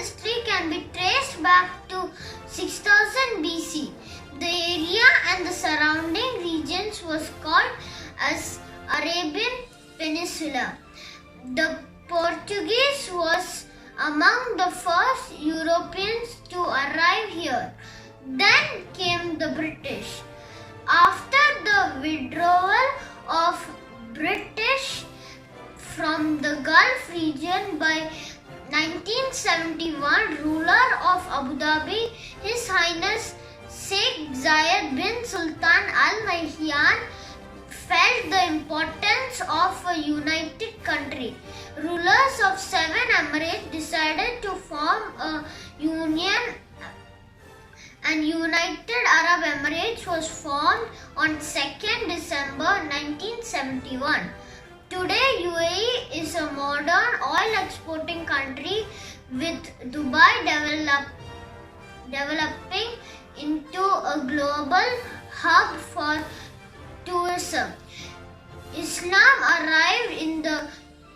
history can be traced back to 6000 BC. The area and the surrounding regions was called as Arabian Peninsula. The Portuguese was among the first Europeans to arrive here. Then came the British. After the withdrawal of British from the Gulf region by 1971, ruler of Abu Dhabi, His Highness Sheikh Zayed bin Sultan Al Nahyan, felt the importance of a united country. Rulers of 7 emirates decided to form a union, and United Arab Emirates was formed on 2nd December 1971. Today, UAE is a modern oil exporting country with Dubai developing into a global hub for tourism. Islam arrived in the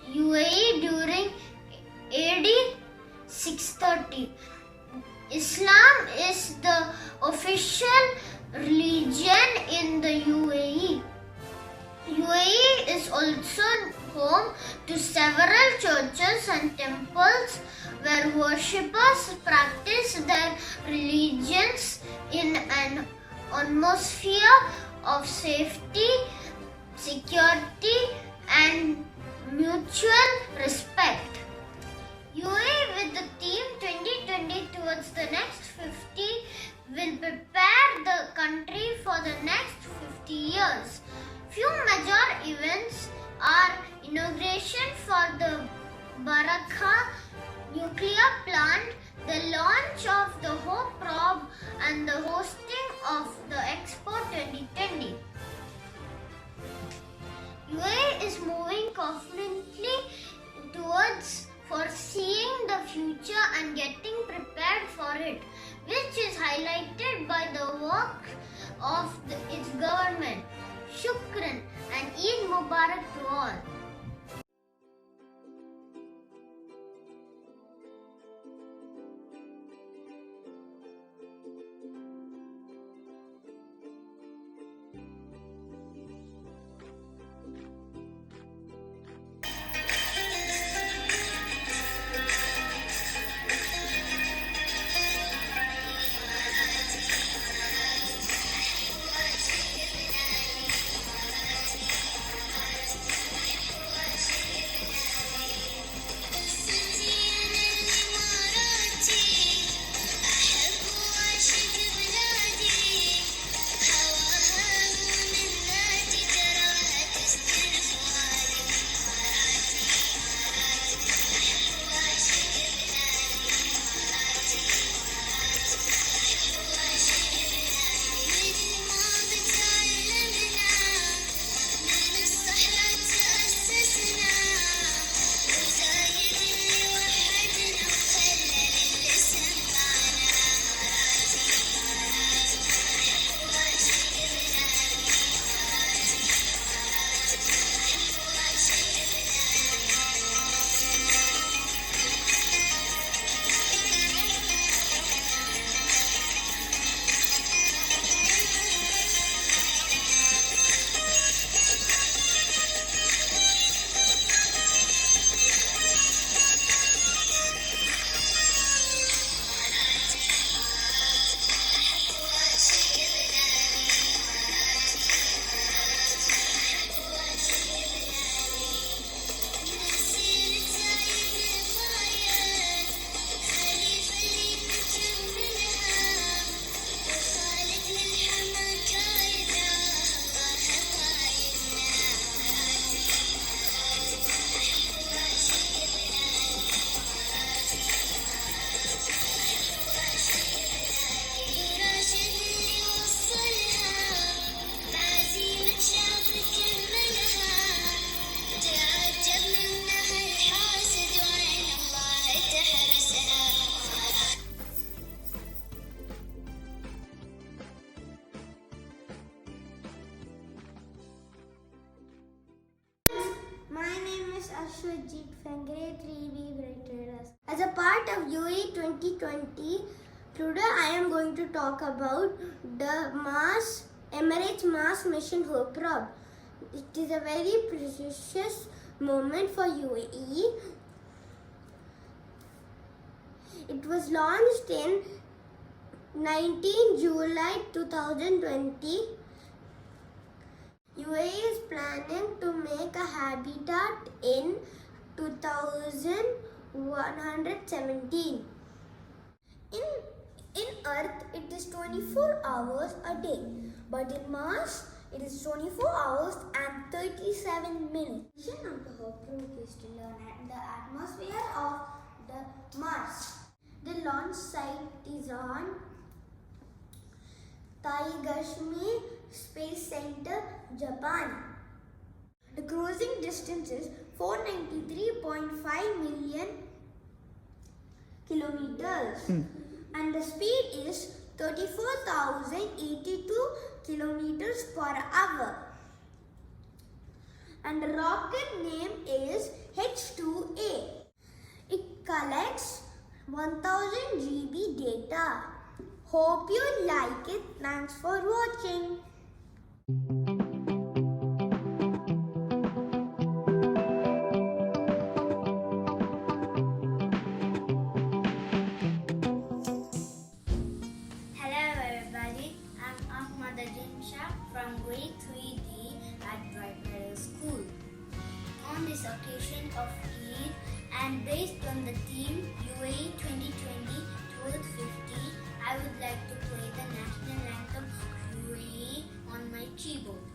UAE during AD 630. Islam is the official religion in the UAE. UAE is also home to several churches and temples where worshippers practice their religions in an atmosphere of safety, security, and mutual respect. UAE with the theme 2020 towards the next 50 will prepare the country for the next 50 years. Few major events are inauguration for the Barakah nuclear plant, the launch of the Hope probe, and the hosting of the Expo 2020. UAE is moving confidently towards foreseeing the future and getting prepared for it, which is highlighted by the work of its government. Shukran and Eid Mubarak to all. Ashwajit from grade 3B Greater. As a part part of UAE 2020, today I am going to talk about the Emirates Mars mission Hope Proud. It is a very precious moment for UAE. It was launched in 19 July 2020. UAE is planning to make a habitat in 2117. In Earth, it is 24 hours a day, but in Mars, it is 24 hours and 37 minutes. The mission of the Hope Probe is to learn the atmosphere of the Mars. The launch site is on Taigashimi Space Center, Japan. The cruising distance is 493.5 million kilometers and the speed is 34,082 kilometers per hour. And the rocket name is H2A. It collects 1000 GB data. Hope you like it. Thanks for watching. From grade 3D at Bright Middle School. On this occasion of Eid and based on the theme UAE 2020 Truth 50, I would like to play the national anthem of UAE on my keyboard.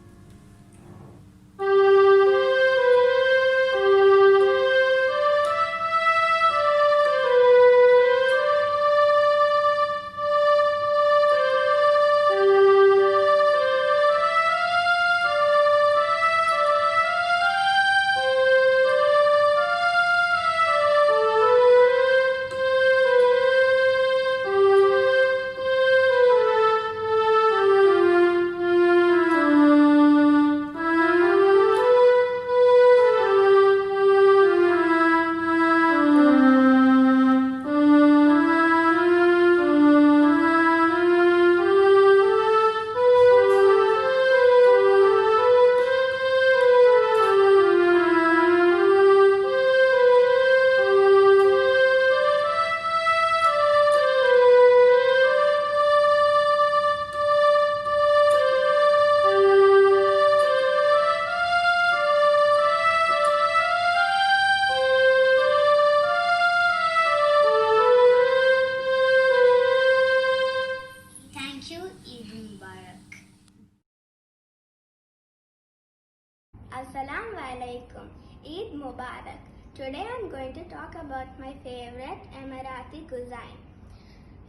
Assalamu alaikum. Eid Mubarak. Today I am going to talk about my favorite Emirati cuisine.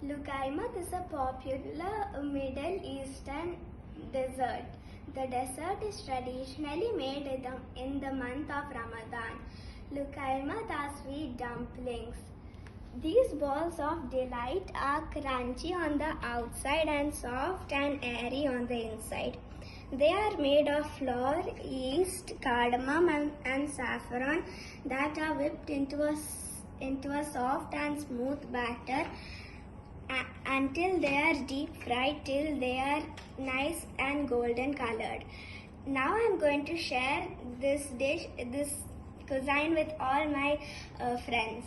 Lukaimat is a popular Middle Eastern dessert. The dessert is traditionally made in the month of Ramadan. Lukaimat are sweet dumplings. These balls of delight are crunchy on the outside and soft and airy on the inside. They are made of flour, yeast, cardamom and saffron that are whipped into a soft and smooth batter until they are deep fried till they are nice and golden colored. Now I am going to share this cuisine with all my friends.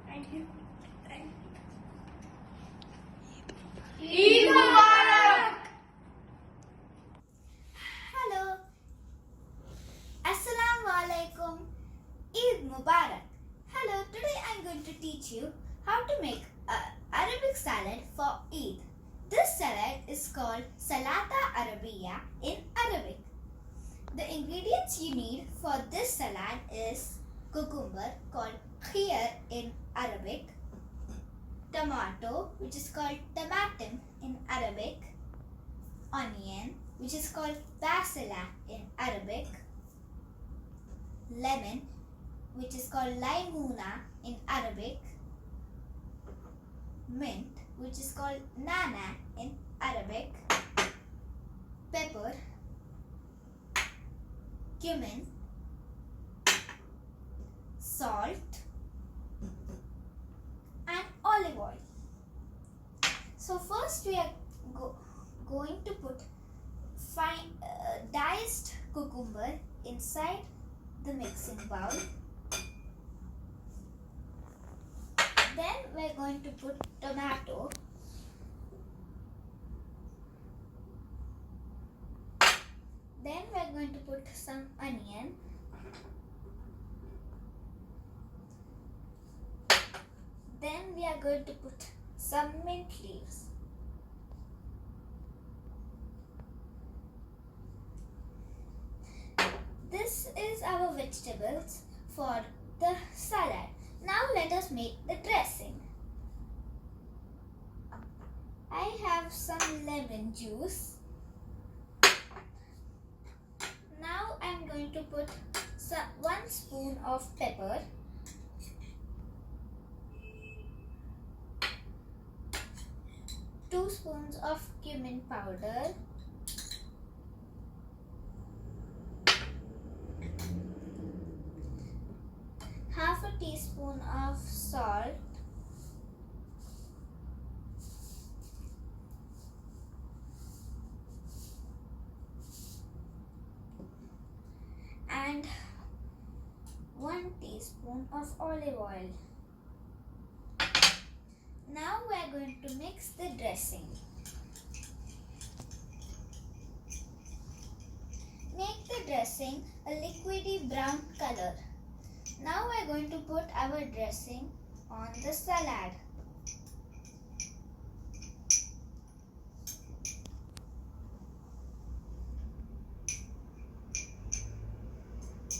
Thank you. Eid Mubarak! Hello. Assalamu alaikum. Eid Mubarak. Hello, today I'm going to teach you how to make an Arabic salad for Eid. This salad is called Salata Arabiya in Arabic. The ingredients you need for this salad is cucumber called khiyar in Arabic, tomato which is called tamatim in Arabic, onion which is called basila in Arabic, lemon which is called laimuna in Arabic, mint which is called nana in Arabic, pepper cumin, salt, and olive oil. So first we are going to put diced cucumber inside the mixing bowl. Then we are going to put tomato. Then we are going to put some onion. Then we are going to put some mint leaves. This is our vegetables for the salad. Now let us make the dressing. I have some lemon juice. Now I am going to put 1 spoon of pepper, 2 spoons of cumin powder, half a teaspoon of salt, and 1 teaspoon of olive oil. Now we are going to mix the dressing. Make the dressing a liquidy brown color. Now we are going to put our dressing on the salad.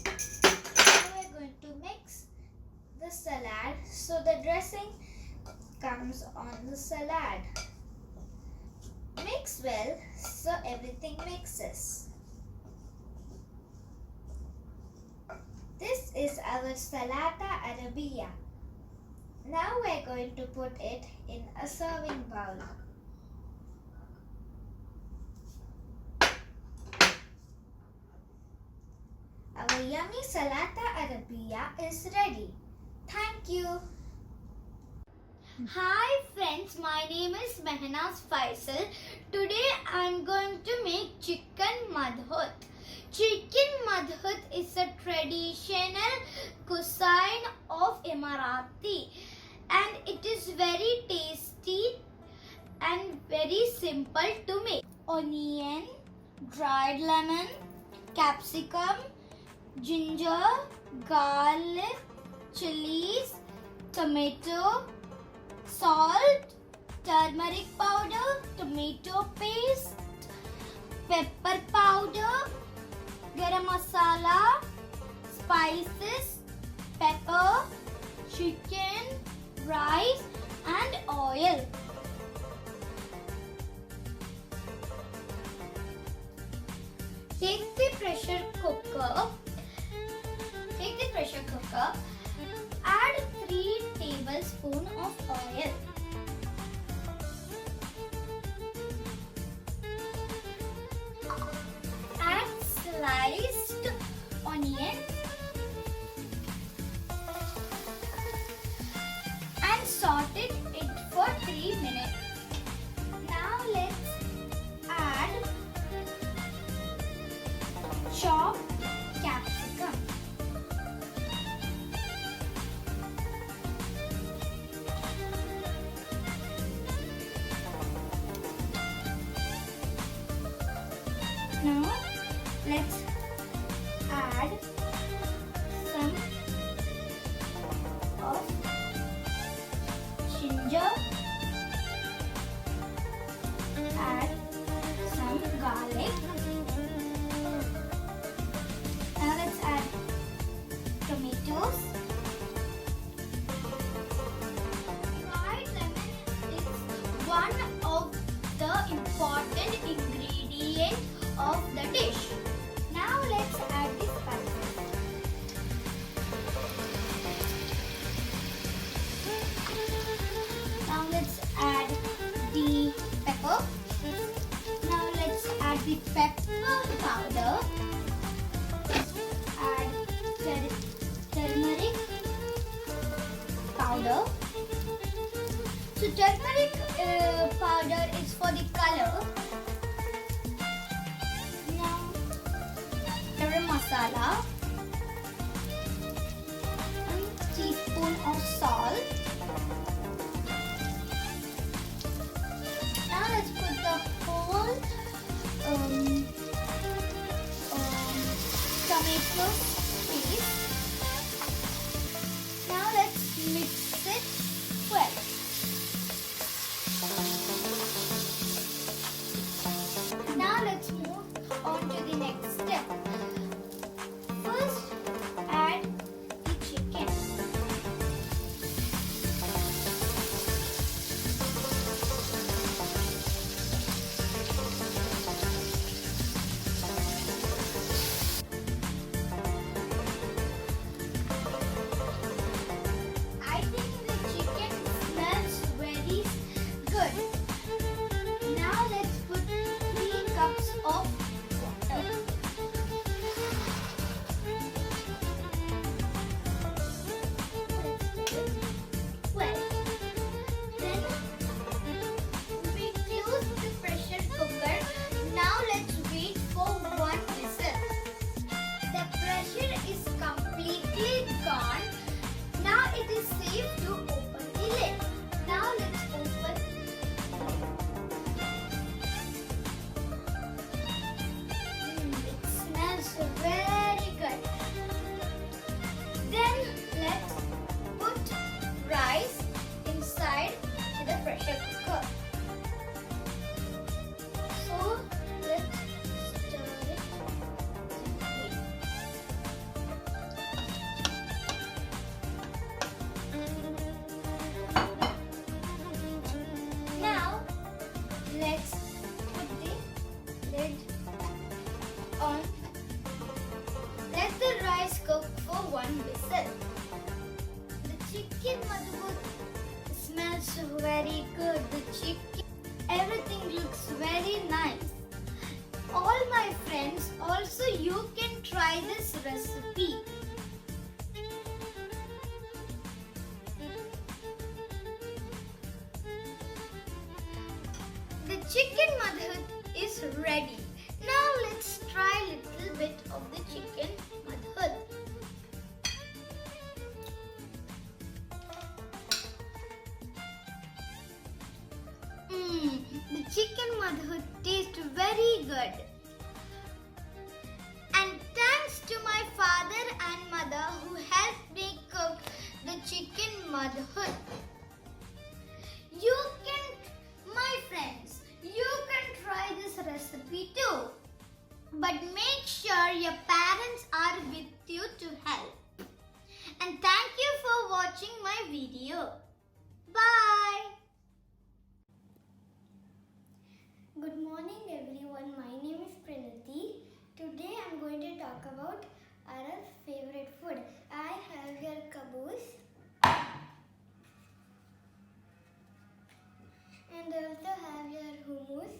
Now we are going to mix the salad so the dressing comes on the salad. Mix well so everything mixes. This is our Salata Arabia. Now we are going to put it in a serving bowl. Our yummy Salata Arabia is ready. Thank you. Hi friends, my name is Mehnaz Faisal. Today I am going to make chicken madhut. Chicken madhut is a traditional cuisine of Emirati and it is very tasty and very simple to make. Onion, dried lemon, capsicum, ginger, garlic, chilies, tomato, salt, turmeric powder, tomato paste, pepper powder, garam masala, spices, pepper, chicken, rice and oil. Take the pressure cooker, add 3 tablespoons of oil. Add sliced onion and saute it for 3 minutes. Now let's add chopped capsicum. Now let's add some of ginger So turmeric powder is for the color. Now garam masala, 1 teaspoon of salt. Now let's put the whole tomato paste. Now let's mix it well. Now let's move on to the next step. First, add the chicken. I think the chicken smells very good. Now let's put 3 cups of water. Well, then we close the pressure cooker. Now let's wait for 1 whistle. The pressure is completely gone. Now it is safe to open the lid. Now let's open. It smells very good. Then let's put rice inside the pressure cooker. So let's stir it gently. Now let's put the lid on. Let the rice cook for 1 whistle. The chicken madhur smells very good. The chicken, everything looks very nice. All my friends, also you can try this recipe. The chicken madhur is ready. Now let's try a little bit of the chicken madhur. The chicken madhur tastes very good. And thanks to my father and mother who helped me cook the chicken madhur. You can, my friends, you can try this recipe too. But make sure your parents are with you to help. And thank you for watching my video. Bye. Good morning everyone. My name is Pranati. Today I am going to talk about our favorite food. I have here caboose. And I also have your hummus.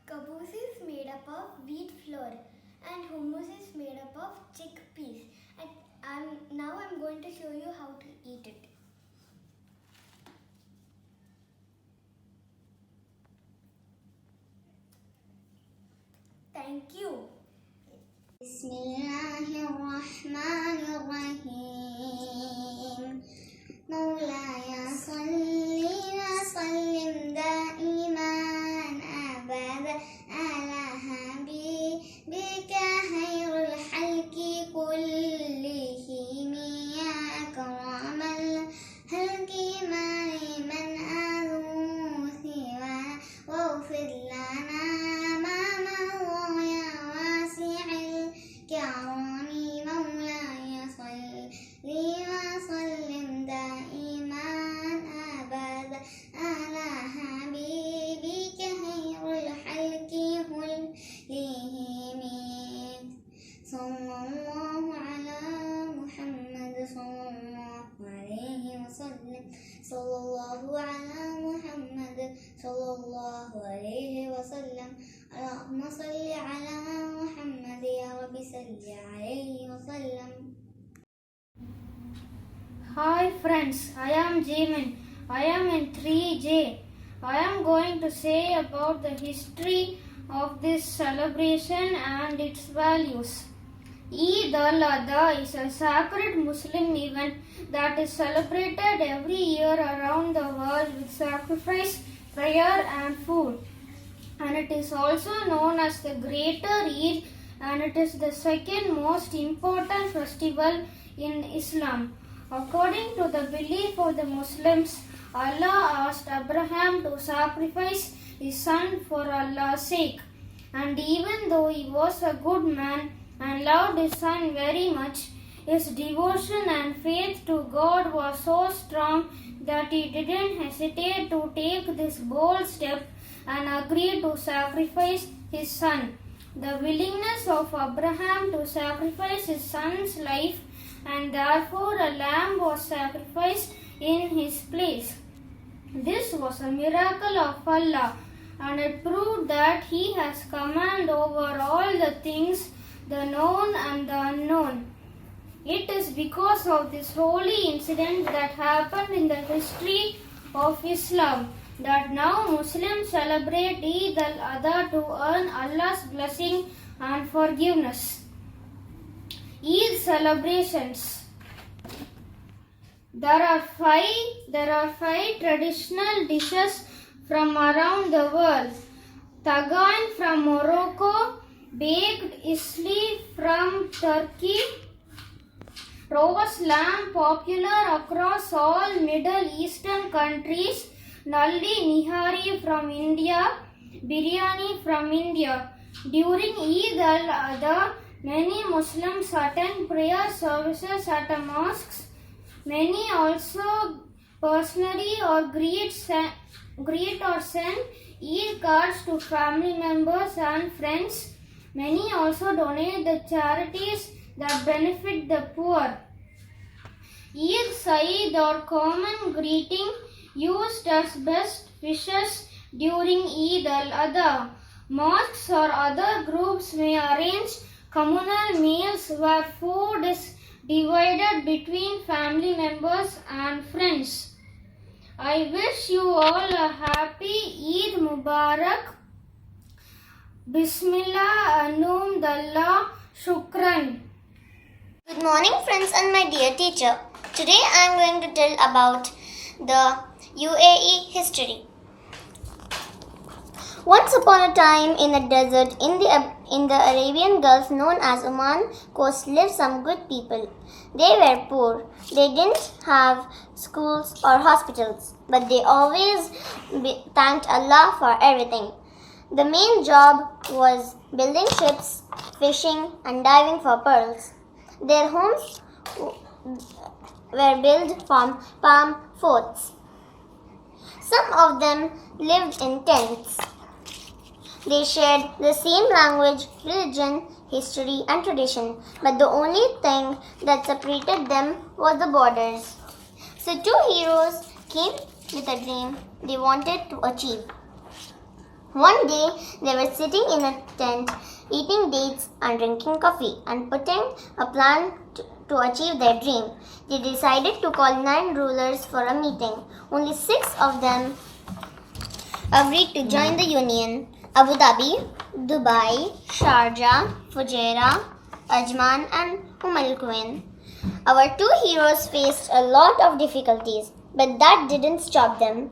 Caboose is made up of wheat flour and hummus is made up of chickpeas. And now I'm going to show you how to eat it. Thank you. Bismillahirrahmanirrahim. Maulaya salli wa sallim daiman abada ala habibika khairul halki kullihim ya akramal halki man arusi wa ufid lana ma mawwa ya wasi'il kirami maulaya salli wa sallim daiman abada ala habibika khairul halki kullihim sallallahu ala Muhammad sallallahu alaihi wasallam sallallahu ala Muhammad sallallahu alaihi wasallam Allahumma salli ala Muhammad ya Rabbi salli alaihi wasallam Hi friends, I am Jamin. I am in 3J. I am going to say about the history of this celebration and its values. Eid al-Adha is a sacred Muslim event that is celebrated every year around the world with sacrifice, prayer and food. And it is also known as the Greater Eid, and it is the second most important festival in Islam. According to the belief of the Muslims, Allah asked Abraham to sacrifice his son for Allah's sake. And even though he was a good man and loved his son very much, his devotion and faith to God was so strong that he didn't hesitate to take this bold step and agree to sacrifice his son. The willingness of Abraham to sacrifice his son's life, and therefore a lamb was sacrificed in his place. This was a miracle of Allah, and it proved that He has command over all the things, the known and the unknown. It is because of this holy incident that happened in the history of Islam that now Muslims celebrate Eid al-Adha to earn Allah's blessing and forgiveness. Eid celebrations. There are five traditional dishes from around the world. Tagain from Morocco, baked isli from Turkey, roast lamb popular across all Middle Eastern countries, nalli nihari from India, biryani from India. During Eid al-Adha, many Muslims attend prayer services at the mosques. Many also personally or greet or send Eid cards to family members and friends. Many also donate the charities that benefit the poor. Eid Saeed or common greeting used as best wishes during Eid al-Adha. Mosques or other groups may arrange communal meals where food is divided between family members and friends. I wish you all a happy Eid Mubarak. Bismillah, Anum Dallah, Shukran. Good morning, friends and my dear teacher. Today I am going to tell about the UAE history. Once upon a time in a desert in the Arabian Gulf known as Oman coast lived some good people. They were poor. They didn't have schools or hospitals, but they always thanked Allah for everything. The main job was building ships, fishing and diving for pearls. Their homes were built from palm forts. Some of them lived in tents. They shared the same language, religion, history and tradition, but the only thing that separated them was the borders. So two heroes came with a dream they wanted to achieve. One day they were sitting in a tent, eating dates and drinking coffee and putting a plan to achieve their dream. They decided to call 9 rulers for a meeting. Only 6 of them agreed to join the union: Abu Dhabi, Dubai, Sharjah, Fujairah, Ajman and Al Quwain. Our two heroes faced a lot of difficulties, but that didn't stop them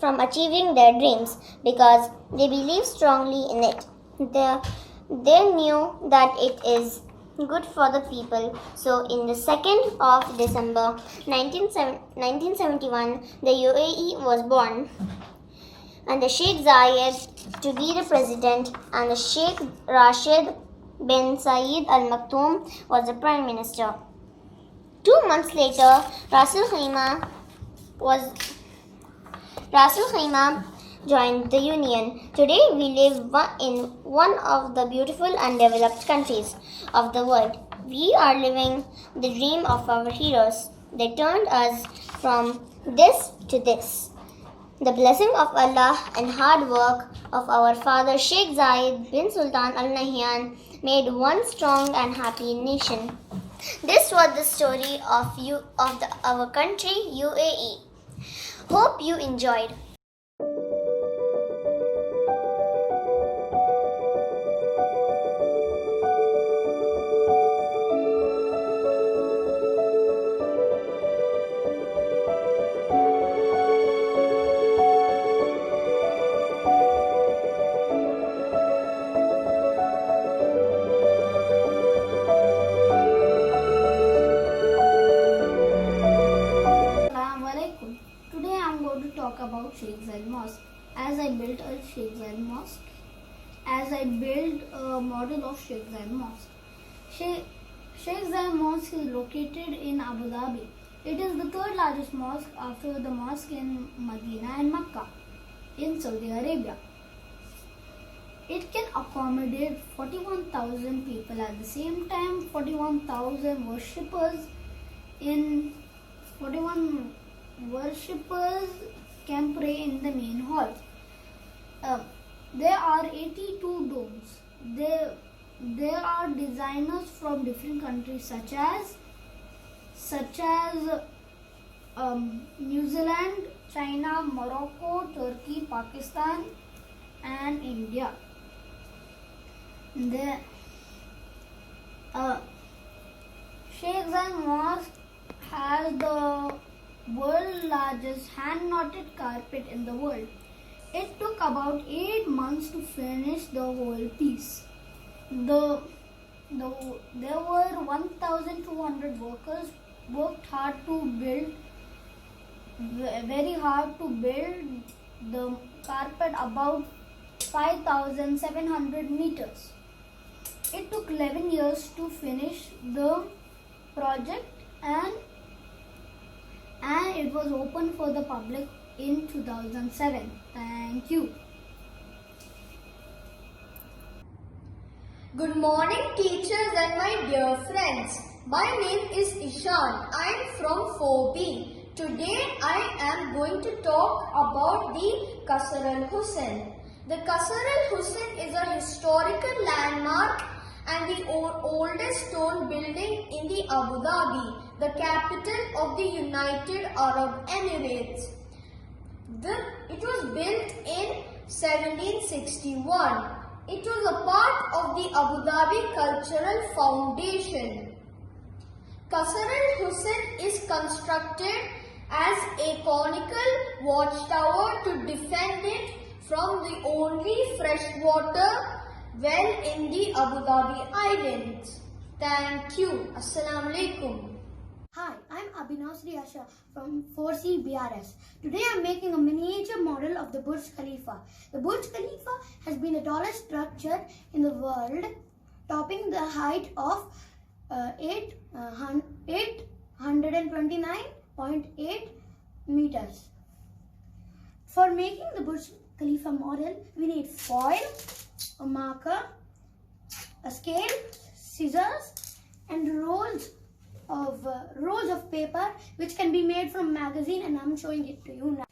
from achieving their dreams because they believed strongly in it. They knew that it is good for the people. So in the 2nd of December 1971, the UAE was born, and the Sheikh Zayed to be the president, and the Sheikh Rashid bin Zayed Al Maktoum was the prime minister. 2 months later, Ras Al Khaimah joined the union. Today we live in one of the beautiful and developed countries of the world. We are living the dream of our heroes. They turned us from this to this. The blessing of Allah and hard work of our father Sheikh Zayed bin Sultan Al Nahyan made one strong and happy nation. This was the story of our country UAE. Hope you enjoyed. Assalamu alaikum. Today I am going to talk about Sheikh Zayed Mosque. As I built a Sheikh Zayed Mosque, as I built a model of Sheikh Zayed Mosque. Sheikh Zayed Mosque is located in Abu Dhabi. It is the third largest mosque after the mosque in Medina and Mecca in Saudi Arabia. It can accommodate 41,000 people at the same time. 41,000 worshippers can pray in the main hall. There are 82 domes. There are designers from different countries such as New Zealand, China, Morocco, Turkey, Pakistan, and India. Sheikh Zayed Mosque has the world's largest hand-knotted carpet in the world. It took about 8 months to finish the whole piece. There were 1,200 workers worked hard to build, very hard to build the carpet about 5,700 meters. It took 11 years to finish the project and it was open for the public in 2007. Thank you. Good morning, teachers and my dear friends. My name is Ishan. I am from 4B. Today I am going to talk about the Qasr al-Husn. The Qasr al-Husn is a historical landmark and the oldest stone building in the Abu Dhabi, the capital of the United Arab Emirates. It was built in 1761. It was a part of the Abu Dhabi Cultural Foundation. Qasr al-Husn is constructed as a conical watchtower to defend it from the only freshwater well in the Abu Dhabi Islands. Thank you. Assalamu alaikum. Hi, I'm Abhinav Sriyasha from 4C BRS. Today I'm making a miniature model of the Burj Khalifa. The Burj Khalifa has been the tallest structure in the world, topping the height of 829.8 meters. For making the Burj Khalifa model, we need foil, a marker, a scale, scissors, and rolls of paper which can be made from magazine, and I'm showing it to you now.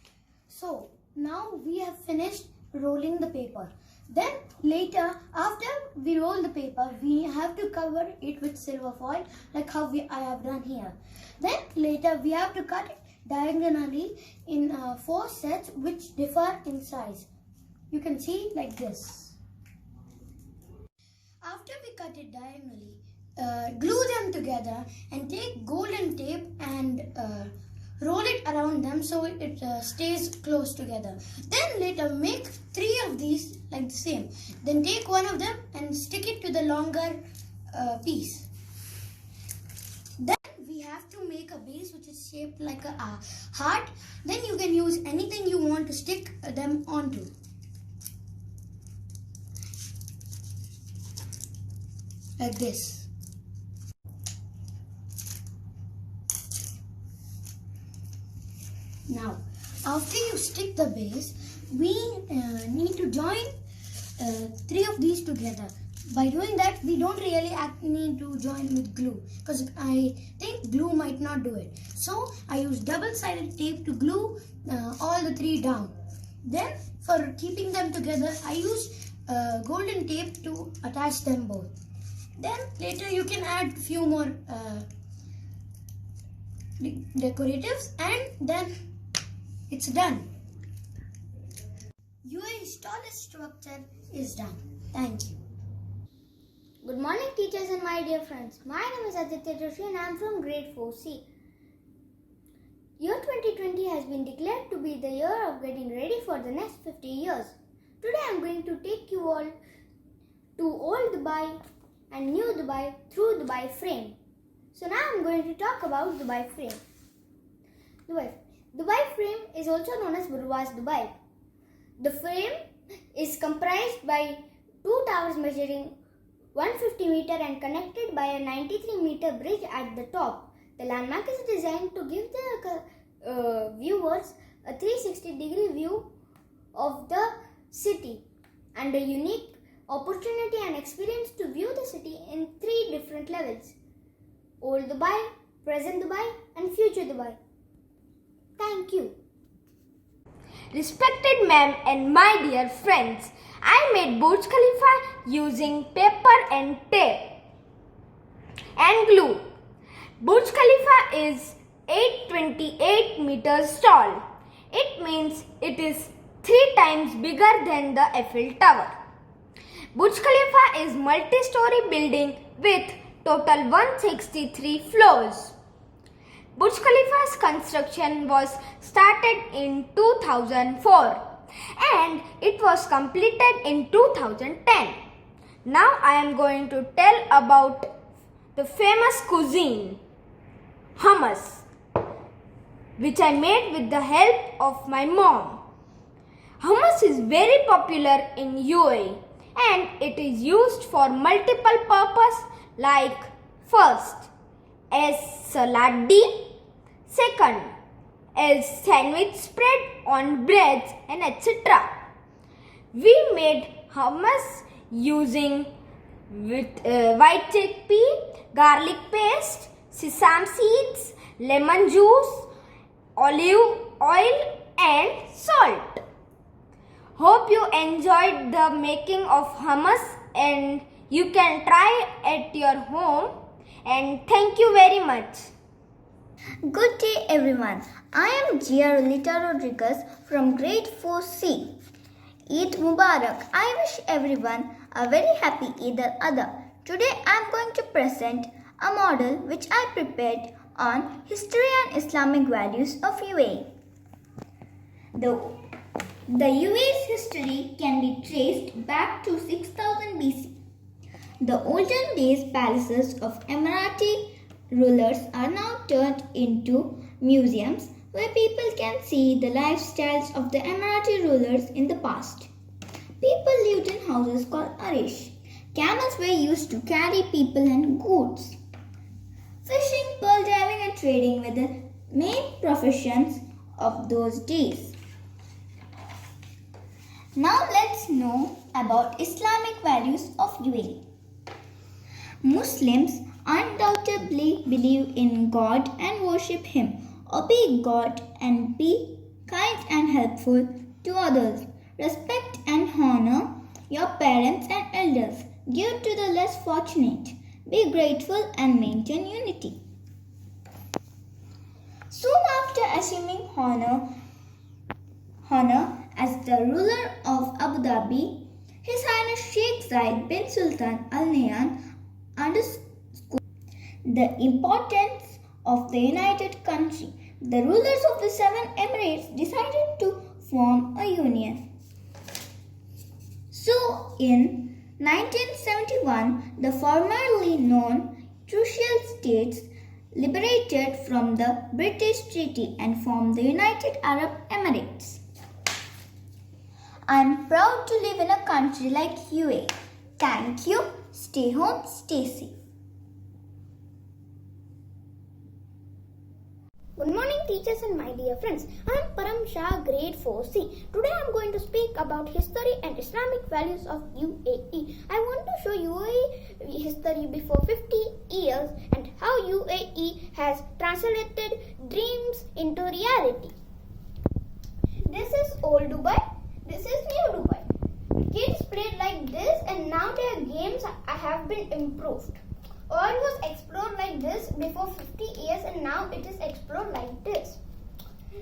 So now we have finished rolling the paper. Then later, after we roll the paper, we have to cover it with silver foil like how I have done here. Then later we have to cut it diagonally in 4 sets which differ in size. You can see like this. After we cut it diagonally, glue them together and take golden tape and roll it around them so it stays close together. Then later make 3 of these like the same. Then take one of them and stick it to the longer piece. Then we have to make a base which is shaped like a heart. Then you can use anything you want to stick them onto. Like this. Now, after you stick the base, we need to join 3 of these together. By doing that, we don't really need to join with glue because I think glue might not do it. So, I use double-sided tape to glue all the 3 down. Then, for keeping them together, I use golden tape to attach them both. Then later you can add few more decoratives, and then it's done. UAE's tallest structure is done. Thank you. Good morning, teachers and my dear friends. My name is Aditya Joshi and I am from grade 4C. Year 2020 has been declared to be the year of getting ready for the next 50 years. Today I am going to take you all to Old Dubai and New Dubai through Dubai Frame. So now I am going to talk about Dubai Frame. Dubai Frame is also known as Burwas Dubai. The frame is comprised by two towers measuring 150 meter and connected by a 93 meter bridge at the top. The landmark is designed to give the viewers a 360-degree view of the city and a unique opportunity and experience to view the city in 3 different levels: Old Dubai, Present Dubai and Future Dubai. Thank you. Respected ma'am and my dear friends, I made Burj Khalifa using paper and tape and glue. Burj Khalifa is 828 meters tall. It means it is 3 times bigger than the Eiffel Tower. Burj Khalifa is multi-story building with total 163 floors. Burj Khalifa's construction was started in 2004 and it was completed in 2010. Now I am going to tell about the famous cuisine, hummus, which I made with the help of my mom. Hummus is very popular in UAE and it is used for multiple purposes like first, as salad dip, second, as sandwich spread on breads and etc. We made hummus using white chickpea, garlic paste, sesame seeds, lemon juice, olive oil and salt. Hope you enjoyed the making of hummus and you can try at your home, and thank you very much. Good day everyone. I am Gia Rolita Rodriguez from grade 4C. Eid Mubarak. I wish everyone a very happy Eid al-Adha. Today I am going to present a model which I prepared on history and Islamic values of UAE. The UAE's history can be traced back to 6000 BC. The olden days palaces of Emirati rulers are now turned into museums where people can see the lifestyles of the Emirati rulers in the past. People lived in houses called arish. Camels were used to carry people and goods. Fishing, pearl diving and trading were the main professions of those days. Now let's know about Islamic values of UAE. Muslims undoubtedly believe in God and worship Him. Obey God and be kind and helpful to others. Respect and honor your parents and elders. Give to the less fortunate. Be grateful and maintain unity. Soon after assuming honor as the ruler of Abu Dhabi, His Highness Sheikh Zayed bin Sultan Al Nahyan understood the importance of the united country. The rulers of the 7 Emirates decided to form a union. So, in 1971, the formerly known Trucial States liberated from the British Treaty and formed the United Arab Emirates. I am proud to live in a country like UAE. Thank you. Stay home, stay safe. Good morning teachers and my dear friends. I am Param Shah, grade 4C. Today I am going to speak about history and Islamic values of UAE. I want to show UAE history before 50 years and how UAE has translated dreams into reality. This is Old Dubai. This is New Dubai. Kids played like this and now their games are have been improved. Oil was explored like this before 50 years and now it is explored like this.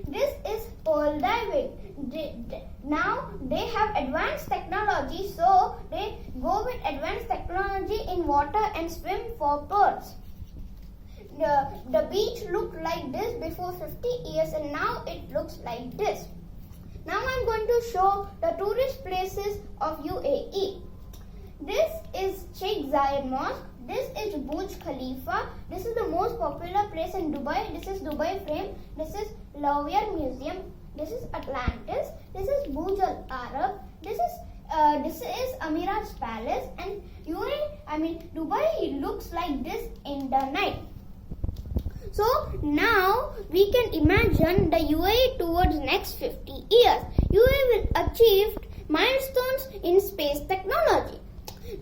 This is pearl diving. Now they have advanced technology, so they go with advanced technology in water and swim for pearls. The beach looked like this before 50 years and now it looks like this. Now I'm going to show the tourist places of UAE. This is Sheikh Zayed Mosque. This is Burj Khalifa. This is the most popular place in Dubai. This is Dubai Frame. This is Louvre Museum. This is Atlantis. This is Burj Al Arab. This is Emirat's Palace. And Dubai looks like this in the night. So now we can imagine the UAE towards next 50 years. UAE will achieve milestones in space technology.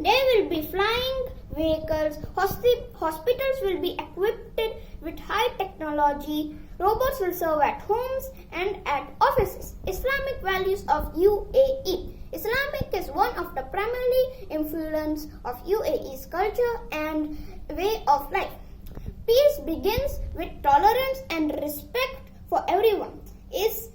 There will be flying vehicles, hospitals will be equipped with high technology, robots will serve at homes and at offices. Islamic values of UAE. Islamic is one of the primary influence of UAE's culture and way of life. Peace begins with tolerance and respect for everyone. Is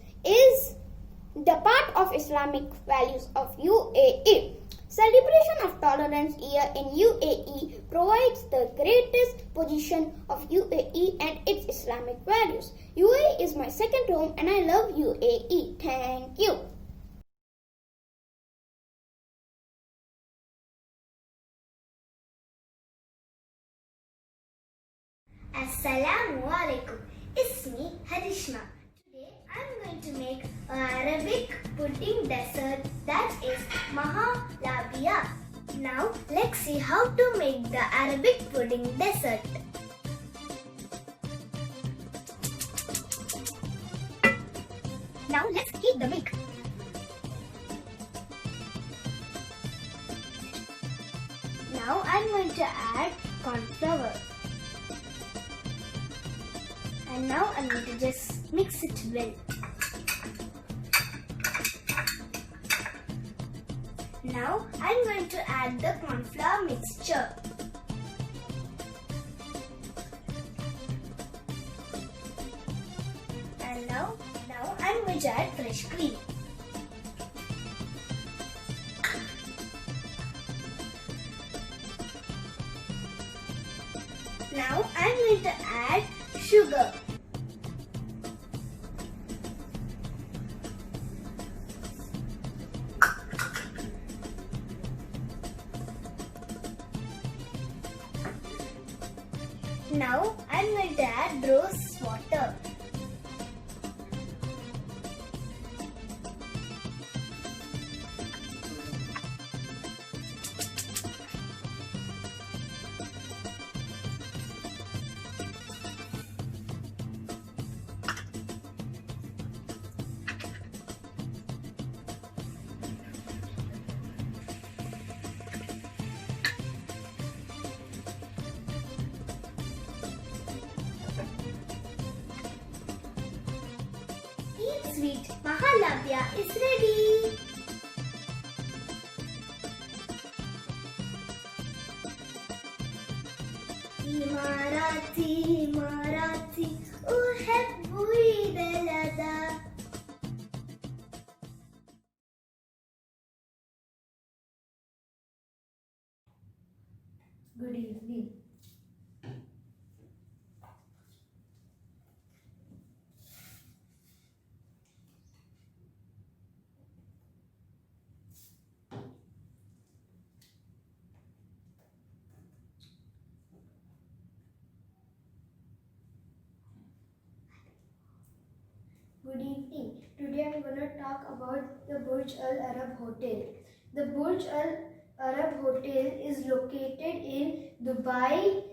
the part of Islamic values of UAE. Celebration of Tolerance Year in UAE provides the greatest position of UAE and its Islamic values. UAE is my second home and I love UAE. Thank you. Assalamu alaikum. Ismi Harishma. Today I am going to make an Arabic pudding dessert that is Mahalabia. Now let's see how to make the Arabic pudding dessert. Now let's heat the milk. Now I'm going to add corn flour. And now I'm going to just mix it well. Now I'm going to add the corn flour mixture. And now I'm going to add fresh cream. Now I'm going to add sugar. Now I'm going to add rose water. Sweet Mahalabia is ready. Imarati, Imarati, uhibbu balada. Good evening. Good evening. Today I'm going to talk about the Burj Al Arab Hotel. The Burj Al Arab Hotel is located in Dubai,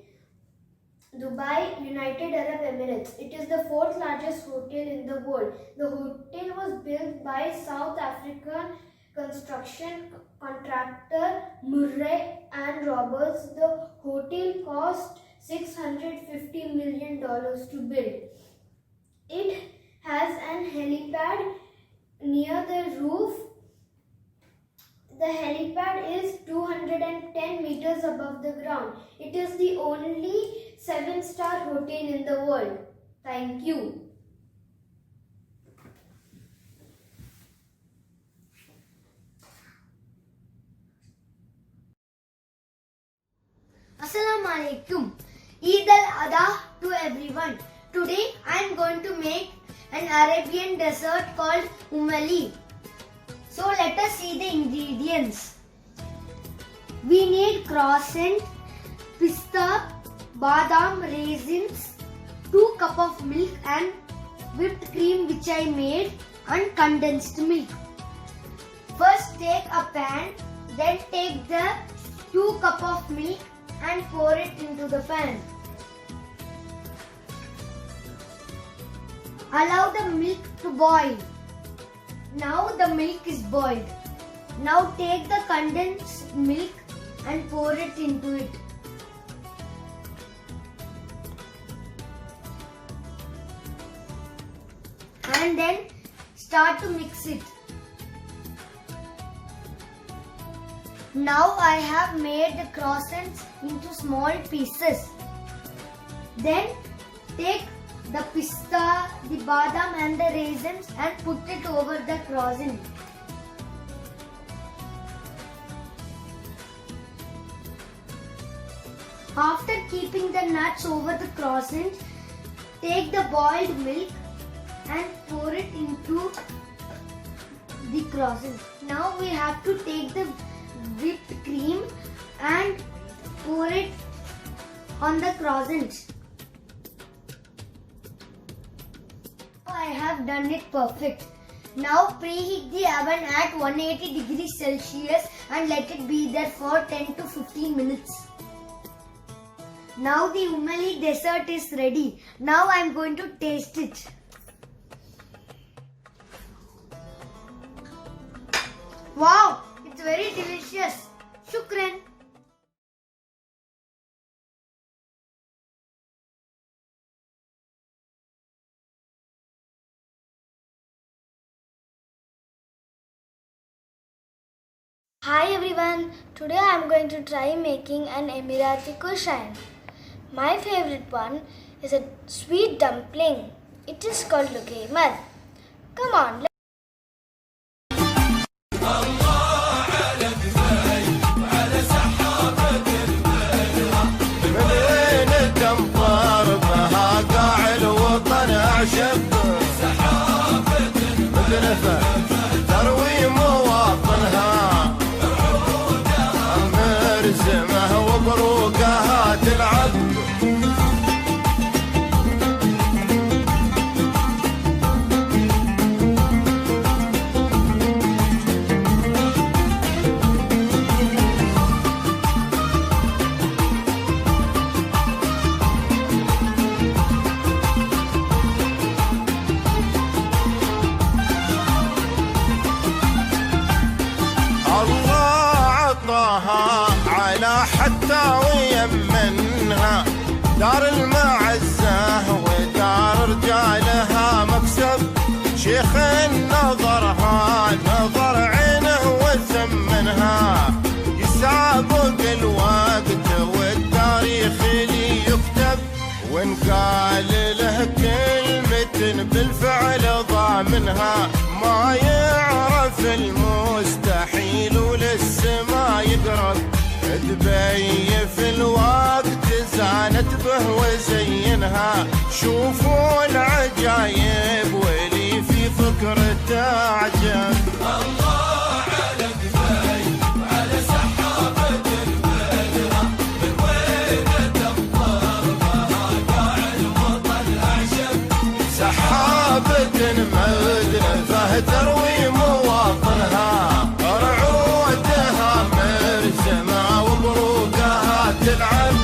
United Arab Emirates. It is the fourth largest hotel in the world. The hotel was built by South African construction contractor Murray and Roberts. The hotel cost $650 million to build. It has an helipad near the roof. The helipad is 210 meters meters above the ground. It is the only 7-star hotel in the world. Thank you. Assalamu alaikum. Eid al-Adha to everyone. Today I am going to make an Arabian dessert called umali. So let us see the ingredients. We need croissant, pista, badam, raisins, 2 cups of milk and whipped cream which I made and condensed milk. First take a pan, then take the 2 cups of milk and pour it into the pan. Allow the milk to boil. Now the milk is boiled. Now take the condensed milk and pour it into it. And then start to mix it. Now I have made the croissants into small pieces. Then take the pista, the badam and the raisins and put it over the croissant. After keeping the nuts over the croissant, take the boiled milk and pour it into the croissant. Now we have to take the whipped cream and pour it on the croissant. I have done it perfect. Now preheat the oven at 180 degrees Celsius and let it be there for 10 to 15 minutes. Now the umali dessert is ready. Now I am going to taste it. Wow, it's very delicious. Shukran. Hi everyone, today I am going to try making an Emirati kushain. My favorite one is a sweet dumpling. It is called lugayman. Come on, حتى ويمنها دار المعزة ودار رجالها مكسب شيخ نظرها نظر عينه وثمنها يسابق الوقت والتاريخ اللي يكتب وان قال له كلمة بالفعل ضامنها ما يعرف المستحيل وللسما يقرب تبيف الوقت زانت به وزينها شوفوا العجايب ولي في فكرته عجب الله على كفاي على سحابة البدرة من وين تنظرها قاع الوطن أعشب سحابة مدرسة تروي مواطنها رعودها مرسمة وبروقها تلعب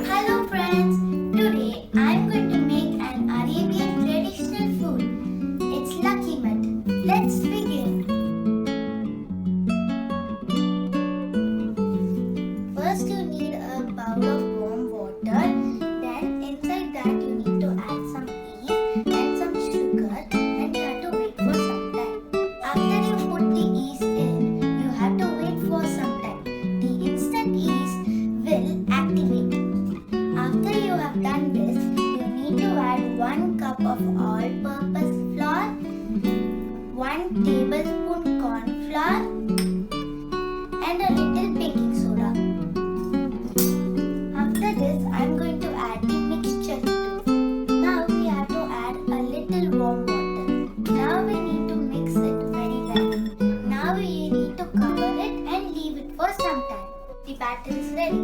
Hello friends, today I'm going to make an Arabian traditional food. It's lucky mud. Let's begin. First you need a bowl of warm water, then done this, you need to add 1 cup of all-purpose flour, 1 tablespoon corn flour, and a little baking soda. After this, I am going to add the mixture too. Now we have to add a little warm water. Now we need to mix it very well. Now we need to cover it and leave it for some time. The batter is ready.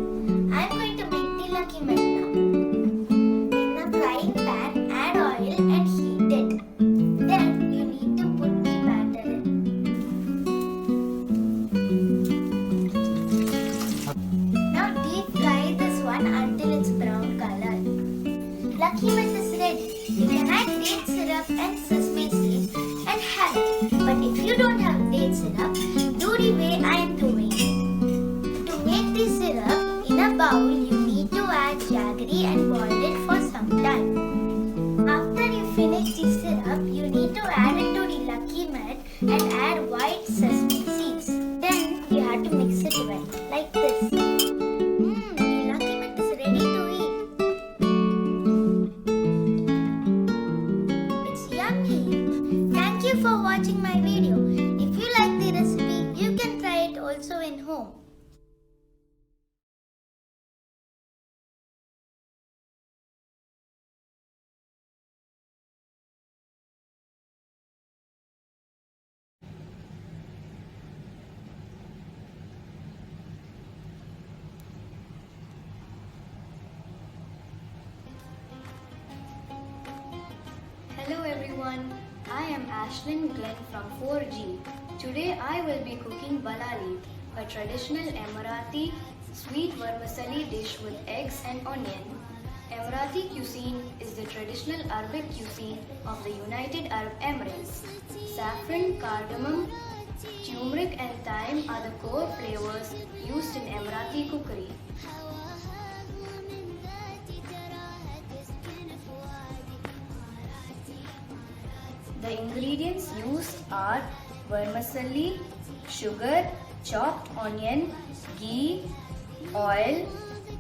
I am going to make the lucky melt now. In a frying pan, add oil and heat it. Then you need to put the batter in. Now deep fry this one until it's brown color. Lucky melt is ready. You can add date syrup and sesame seeds and have it. But if you don't have date syrup, do the way I am doing it. To make the syrup, in a bowl you need to add jaggery and boil it for some time. After you finish the syrup, you need to add it to the lucky melt and add white sesame seeds. Then you have to mix it well, like this. The lucky melt is ready to eat. It's yummy. Thank you for watching my video. If you like the recipe, you can try it also in home. Hello everyone, I am Ashlyn Glenn from 4G. Today I will be cooking balali, a traditional Emirati sweet vermicelli dish with eggs and onion. Emirati cuisine is the traditional Arabic cuisine of the United Arab Emirates. Saffron, cardamom, turmeric and thyme are the core flavors used in Emirati cookery. The ingredients used are vermicelli, sugar, chopped onion, ghee, oil,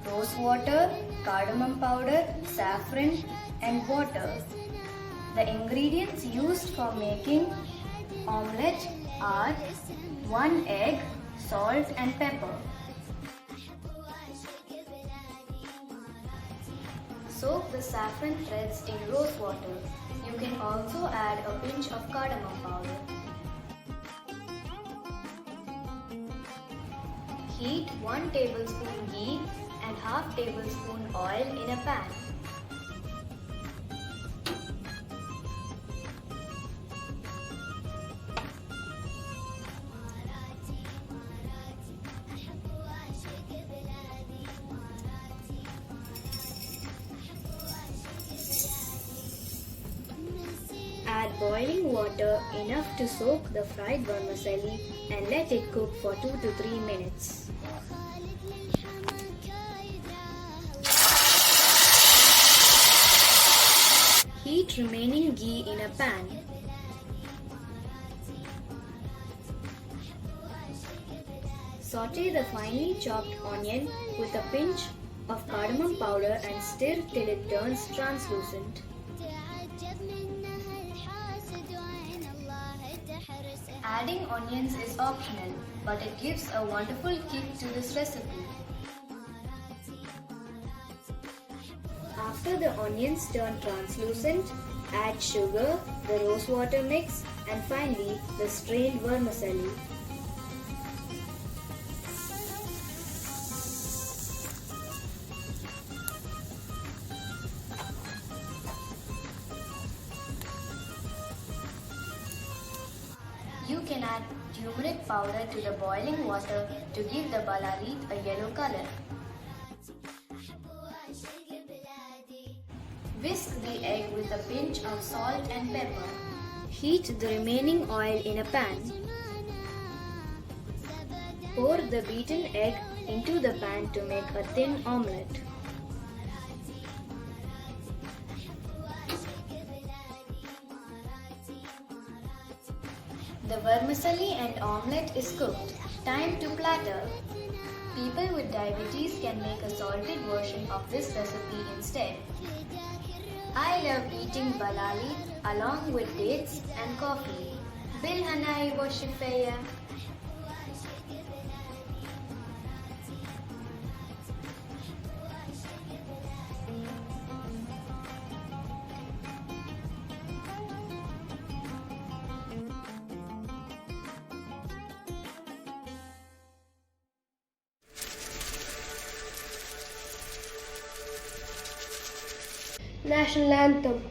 rose water, cardamom powder, saffron and water. The ingredients used for making omelette are 1 egg, salt and pepper. Soak the saffron threads in rose water. You can also add a pinch of cardamom powder. Heat 1 tablespoon ghee and half tablespoon oil in a pan. Add boiling water enough to soak the fried vermicelli and let it cook for 2 to 3 minutes. Heat remaining ghee in a pan. Saute the finely chopped onion with a pinch of cardamom powder and stir till it turns translucent. Adding onions is optional, but it gives a wonderful kick to this recipe. After the onions turn translucent, add sugar, the rose water mix, and finally the strained vermicelli. You can add turmeric powder to the boiling water to give the balarit a yellow color. Whisk the egg with a pinch of salt and pepper. Heat the remaining oil in a pan. Pour the beaten egg into the pan to make a thin omelette. The vermicelli and omelette is cooked. Time to platter. People with diabetes can make a salted version of this recipe instead. I love eating balali along with dates and coffee. Bil hanai wa shifaya. National Anthem.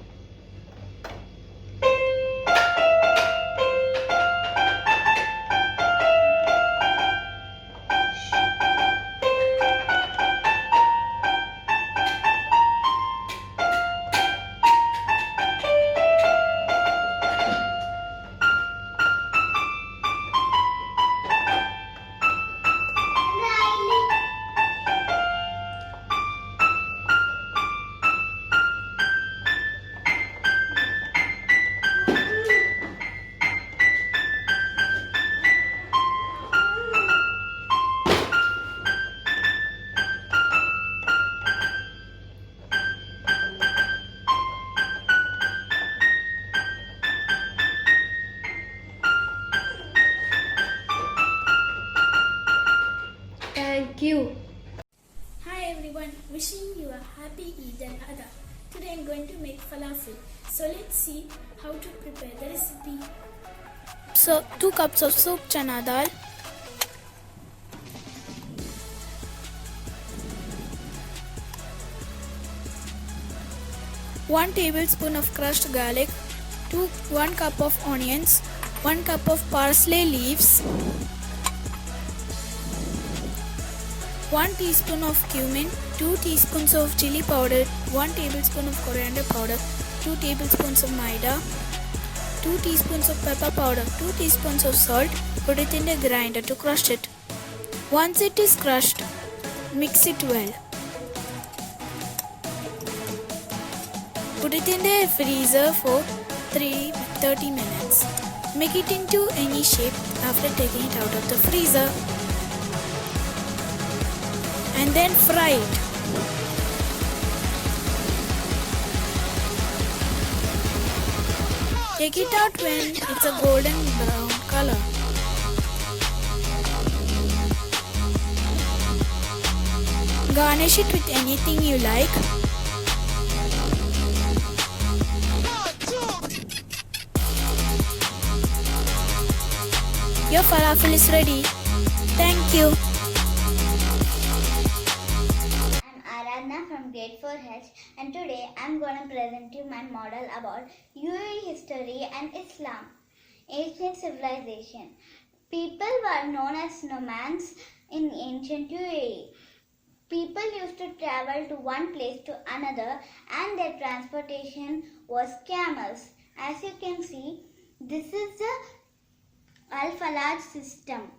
Thank you. Hi everyone, wishing you a happy Eid al-Adha. Today I'm going to make falafel. So let's see how to prepare the recipe. So 2 cups of soaked chana dal, 1 tablespoon of crushed garlic, 1 cup of onions, 1 cup of parsley leaves, 1 teaspoon of cumin, 2 teaspoons of chili powder, 1 tablespoon of coriander powder, 2 tablespoons of maida, 2 teaspoons of pepper powder, 2 teaspoons of salt. Put it in the grinder to crush it. Once it is crushed, mix it well. Put it in the freezer for 30 minutes. Make it into any shape after taking it out of the freezer. And then fry it. Take it out when it's a golden brown color. Garnish it with anything you like. Your falafel is ready. Thank you. From grade 4H, and today I'm going to present you my model about UAE history and Islam. Ancient civilization. People were known as nomads in ancient UAE. People used to travel to one place to another, and their transportation was camels. As you can see, this is the Al-Falaj system.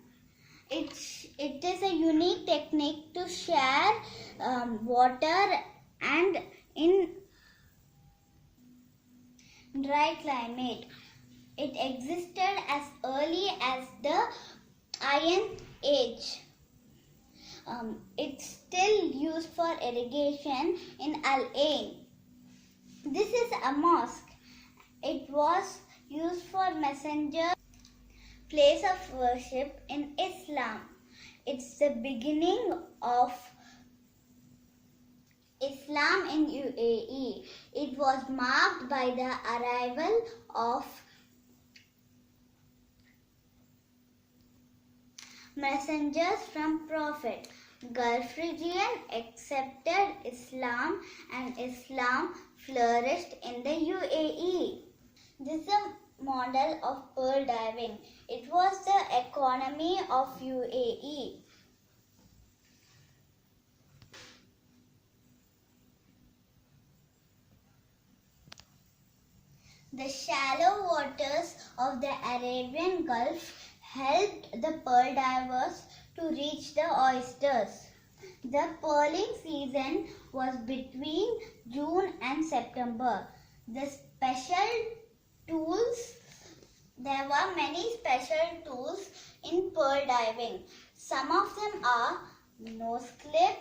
It is a unique technique to share water and in dry climate. It existed as early as the Iron Age. It's still used for irrigation in Al Ain. This is a mosque. It was used for messenger place of worship in Islam. It's the beginning of Islam in UAE. It was marked by the arrival of messengers from Prophet. Gulf region accepted Islam and Islam flourished in the UAE. This is a model of pearl diving. It was the economy of UAE. The shallow waters of the Arabian Gulf helped the pearl divers to reach the oysters. The pearling season was between June and September. The special tools, there were many special tools in pearl diving. Some of them are nose clip,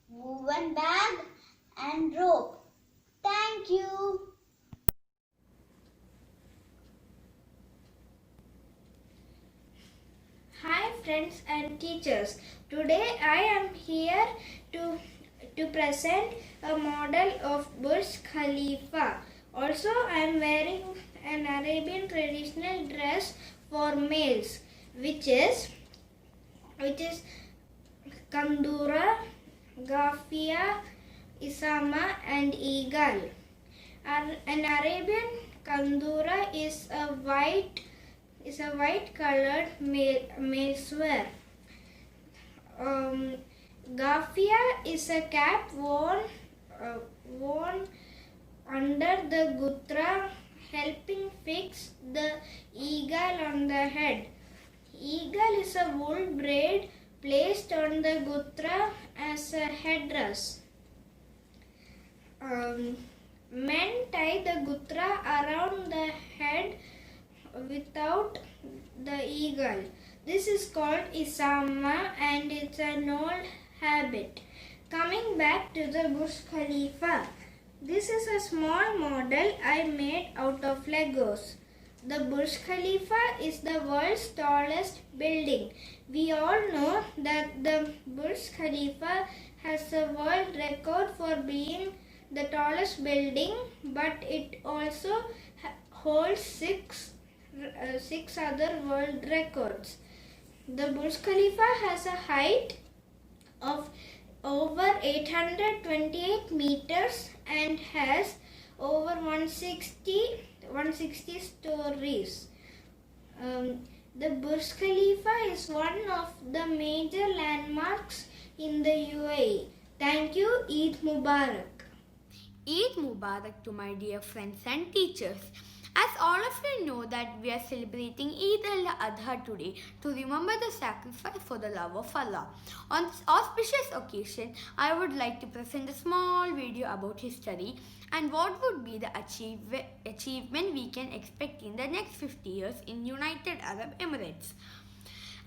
woven bag and rope. Thank you. Hi friends and teachers. Today I am here to present a model of Burj Khalifa. Also I am wearing an Arabian traditional dress for males which is Kandura, Gafia, Isama and Eagle. An Arabian Kandura is a white colored male Gafia is a cap worn under the gutra, helping fix the eagle on the head. Eagle is a wool braid placed on the gutra as a headdress. Men tie the gutra around the head without the eagle. This is called Isama and it's an old habit. Coming back to the Burj Khalifa. This is a small model I made out of Legos. The Burj Khalifa is the world's tallest building. We all know that the Burj Khalifa has a world record for being the tallest building, but it also holds six other world records. The Burj Khalifa has a height of over 828 meters and has over 160 stories. The Burj Khalifa is one of the major landmarks in the UAE. Thank you. Eid Mubarak. Eid Mubarak to my dear friends and teachers. As all of you know that we are celebrating Eid al-Adha today to remember the sacrifice for the love of Allah. On this auspicious occasion, I would like to present a small video about history and what would be the achievement we can expect in the next 50 years in United Arab Emirates.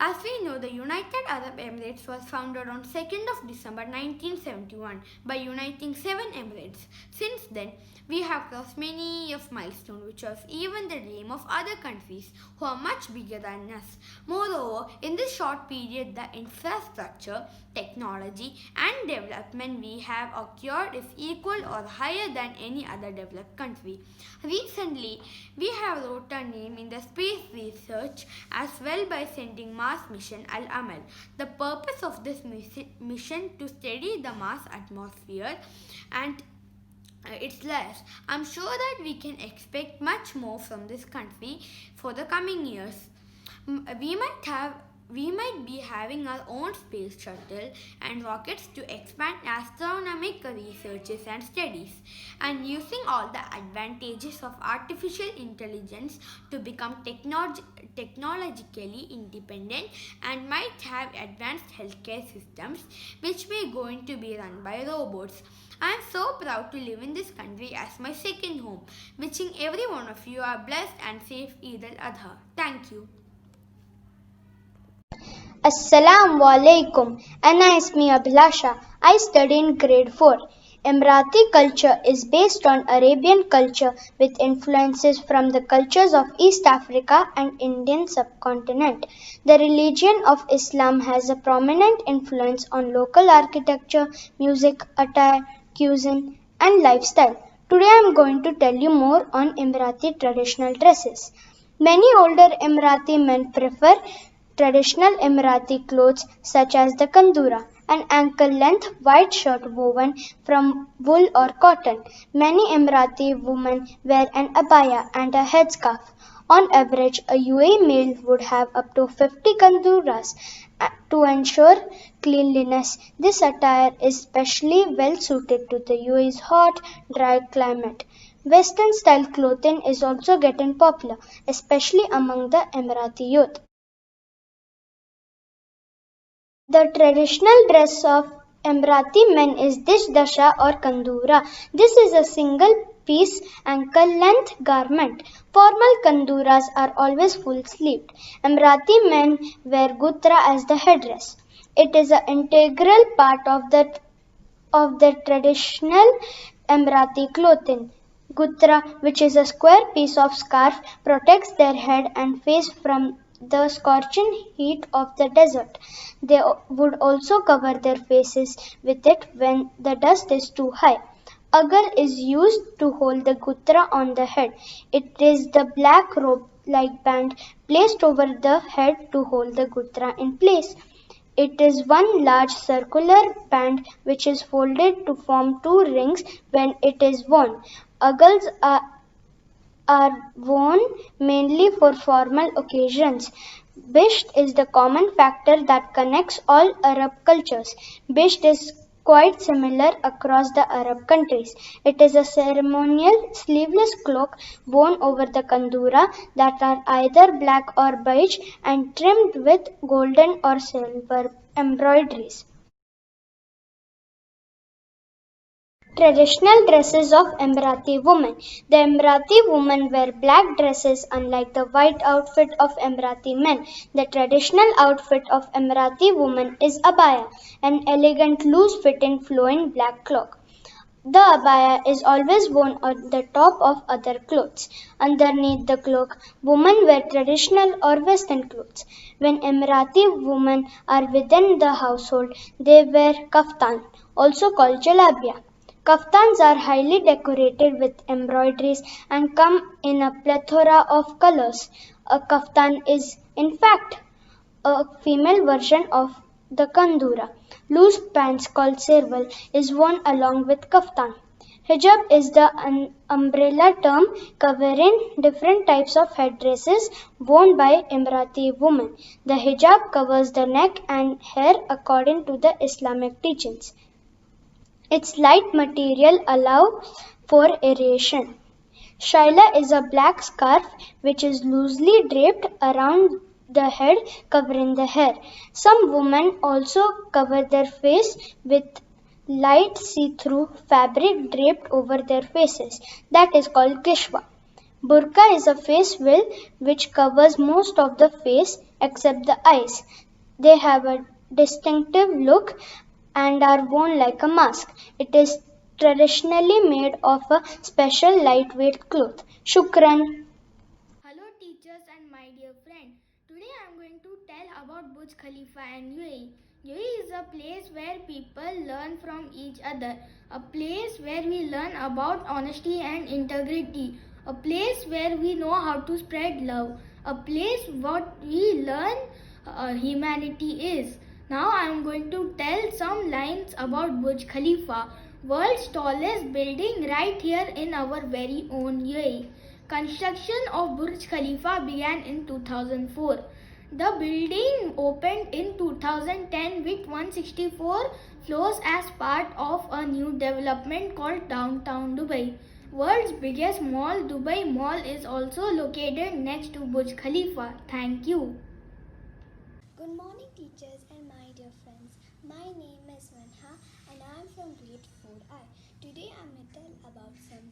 As we know, the United Arab Emirates was founded on 2nd of December 1971 by uniting 7 emirates. Since then, we have crossed many of milestones which was even the dream of other countries who are much bigger than us. Moreover, in this short period, the infrastructure, technology and development we have acquired is equal or higher than any other developed country. Recently, we have wrote our name in the space research as well by sending Mars mission Al-Amal. The purpose of this mission to study the Mars atmosphere and its layers. I'm sure that we can expect much more from this country for the coming years. We might be having our own space shuttle and rockets to expand astronomical researches and studies, and using all the advantages of artificial intelligence to become technologically independent, and might have advanced healthcare systems which may going to be run by robots. I am so proud to live in this country as my second home. Wishing every one of you a blessed and safe Eid al-Adha. Thank you. Assalamu alaikum. Ana ismi Abhilasha. I study in grade 4. Emirati culture is based on Arabian culture with influences from the cultures of East Africa and Indian subcontinent. The religion of Islam has a prominent influence on local architecture, music, attire, cuisine and lifestyle. Today I am going to tell you more on Emirati traditional dresses. Many older Emirati men prefer traditional Emirati clothes such as the kandura, an ankle-length white shirt woven from wool or cotton. Many Emirati women wear an abaya and a headscarf. On average, a UAE male would have up to 50 kanduras to ensure cleanliness. This attire is especially well suited to the UAE's hot, dry climate. Western style clothing is also getting popular, especially among the Emirati youth. The traditional dress of Emirati men is dish dasha or kandura. This is a single-piece ankle-length garment. Formal kanduras are always full-sleeved. Emirati men wear gutra as the headdress. It is an integral part of the traditional Emirati clothing. Gutra, which is a square piece of scarf, protects their head and face from the scorching heat of the desert. They would also cover their faces with it when the dust is too high. Agal is used to hold the gutra on the head. It is the black rope-like band placed over the head to hold the gutra in place. It is one large circular band which is folded to form two rings when it is worn. Agals are worn mainly for formal occasions. Bisht is the common factor that connects all Arab cultures. Bisht is quite similar across the Arab countries. It is a ceremonial sleeveless cloak worn over the kandura that are either black or beige and trimmed with golden or silver embroideries. Traditional dresses of Emirati women. The Emirati women wear black dresses unlike the white outfit of Emirati men. The traditional outfit of Emirati women is abaya, an elegant loose-fitting flowing black cloak. The abaya is always worn on the top of other clothes. Underneath the cloak, women wear traditional or western clothes. When Emirati women are within the household, they wear kaftan, also called jalabia. Kaftans are highly decorated with embroideries and come in a plethora of colors. A kaftan is, in fact, a female version of the kandura. Loose pants called serval is worn along with kaftan. Hijab is the umbrella term covering different types of headdresses worn by Emirati women. The hijab covers the neck and hair according to the Islamic teachings. Its light material allows for aeration. Shaila is a black scarf which is loosely draped around the head, covering the hair. Some women also cover their face with light see-through fabric draped over their faces. That is called kishwa. Burqa is a face veil which covers most of the face except the eyes. They have a distinctive look and are worn like a mask. It is traditionally made of a special lightweight cloth. Shukran. Hello teachers and my dear friend. Today I am going to tell about Burj Khalifa and UAE. UAE is a place where people learn from each other, a place where we learn about honesty and integrity, a place where we know how to spread love, a place what we learn humanity is. Now I am going to tell some lines about Burj Khalifa, world's tallest building right here in our very own UAE. Construction of Burj Khalifa began in 2004. The building opened in 2010 with 164 floors as part of a new development called Downtown Dubai. World's biggest mall, Dubai Mall, is also located next to Burj Khalifa. Thank you. Good morning teachers and my dear friends. My name is Manha and I am from grade 4I. Today I am going to tell about some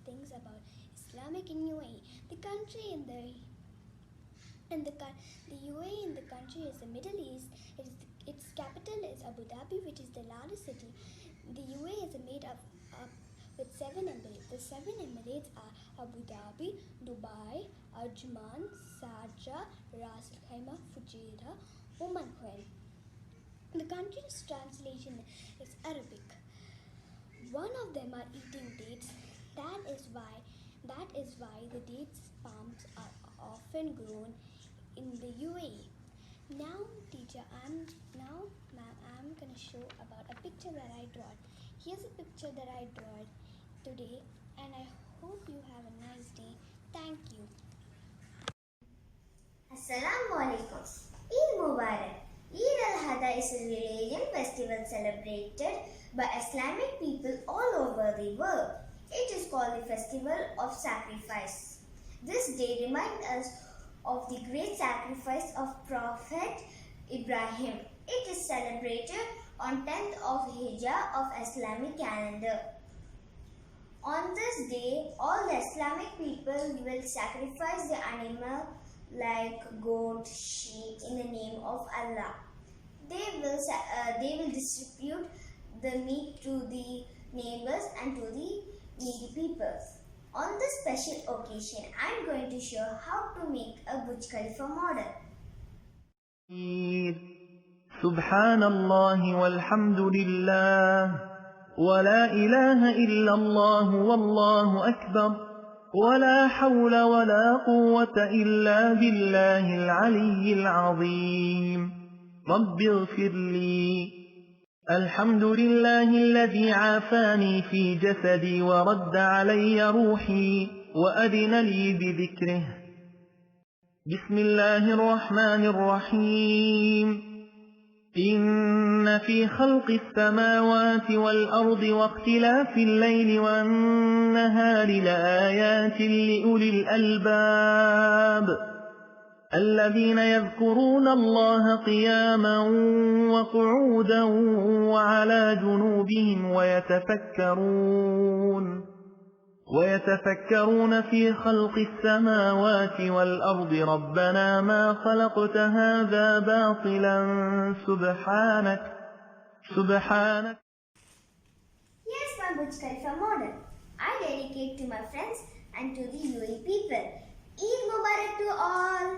things about Islamic in UAE. The country in the UAE in the country is the Middle East. Its capital is Abu Dhabi, which is the largest city. The UAE is made up with 7 emirates. The 7 emirates are Abu Dhabi, Dubai, Ajman, Sharjah, Ras Al Khaimah, Fujairah, Oman Khair. The country's translation is Arabic. One of them are eating dates. That is why the dates palms are often grown in the UAE. Now, teacher, I'm gonna show about a picture that I draw. Here's a picture that I draw today, and I hope you have a nice day. Thank you. Assalamu alaikum. Eid Mubarak. Eid al-Adha is a religious festival celebrated by Islamic people all over the world. It is called the festival of sacrifice. This day reminds us of the great sacrifice of Prophet Ibrahim. It is celebrated on 10th of Hijjah of Islamic calendar. On this day, all the Islamic people will sacrifice the animal like goat, sheep in the name of Allah. They will distribute the meat to the neighbors and to the needy people. On this special occasion, I am going to show how to make a Burj Khalifa model. سبحان الله والحمد لله ولا إله إلا الله والله أكبر ولا حول ولا قوة إلا بالله العلي العظيم رب اغفر لي الحمد لله الذي عافاني في جسدي ورد علي روحي وأذن لي بذكره بسم الله الرحمن الرحيم إن في خلق السماوات والأرض واختلاف الليل والنهار لآيات لأولي الألباب الذين يذكرون الله قياما وقعودا وعلى جنوبهم ويتفكرون في خلق السماوات والأرض ربنا ما خلقت هذا باطلا سبحانك Here's my Burj Khalifa model. I dedicate to my friends and to the UAE people. Eid Mubarak to all!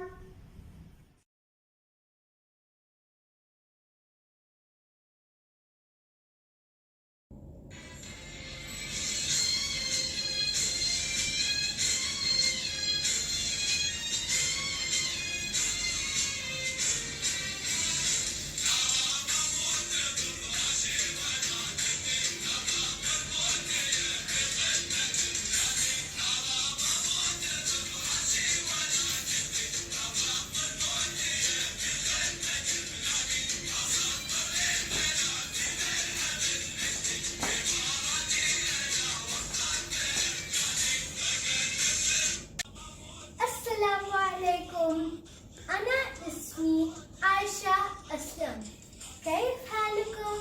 Assalamu alaikum. Ana ismi Aisha Aslam. Kaif halukum?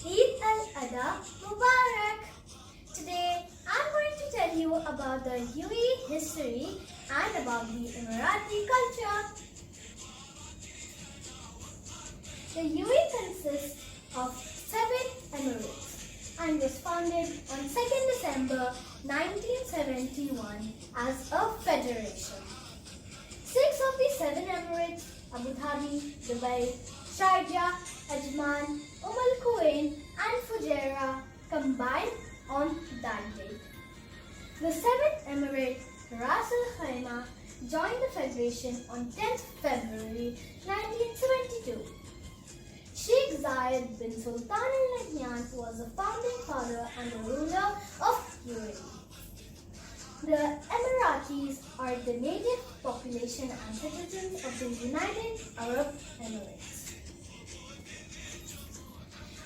Eid al-Adha Mubarak. Today I'm going to tell you about the UAE history and about the Emirati culture. The UAE consists of 7 emirates and was founded on 2nd December 1971 as a federation. 6 of the 7 emirates, Abu Dhabi, Dubai, Sharjah, Ajman, Al Quwain and Fujairah, combined on that date. The 7th emirate, Ras Al Khaimah, joined the federation on 10th February 1972. Sheikh Zayed bin Sultan Al Nahyan was the founding father and the ruler of UAE. The Emiratis are the native population and citizens of the United Arab Emirates.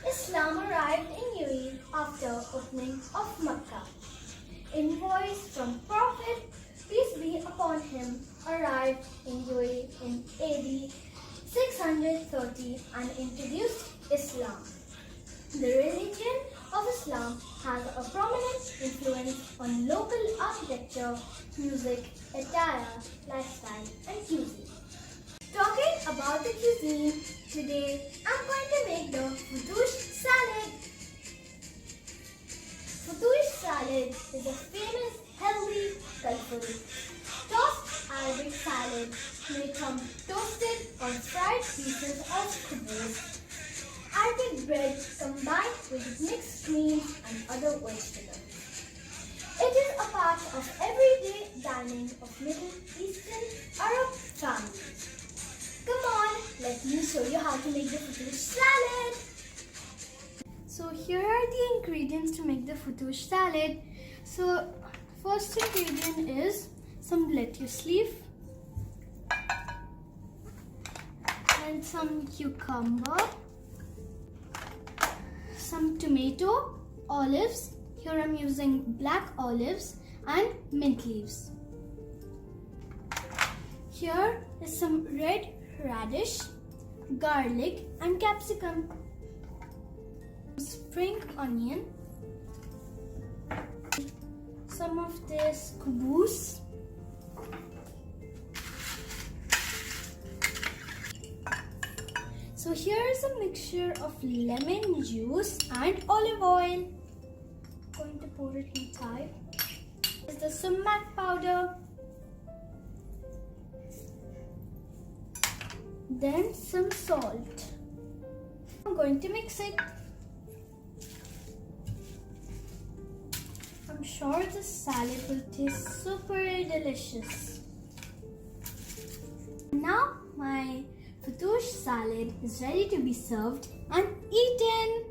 Islam arrived in UAE after opening of Makkah. Envoys from Prophet, peace be upon him, arrived in UAE in AD 630 and introduced Islam. The religion of Islam has a prominent influence on local architecture, music, attire, lifestyle and cuisine. Talking about the cuisine, today I'm going to make the Futush salad. Futush salad is a famous, healthy, colorful, tossed Arabic salad made from toasted or fried pieces of kubus, Arabic bread combined with mixed greens and other vegetables. It is a part of everyday dining of Middle Eastern Arab families. Come on, let me show you how to make the Futush salad. So here are the ingredients to make the Futush salad. So first ingredient is some lettuce leaf and some cucumber, some tomato, olives. Here I'm using black olives and mint leaves. Here is some red radish, garlic and capsicum, spring onion, some of this kubus, So here is a mixture of lemon juice and olive oil. Going to pour it inside. This is the sumac powder. Then some salt. I'm going to mix it. I'm sure this salad will taste super delicious. Now my fatoush salad is ready to be served and eaten.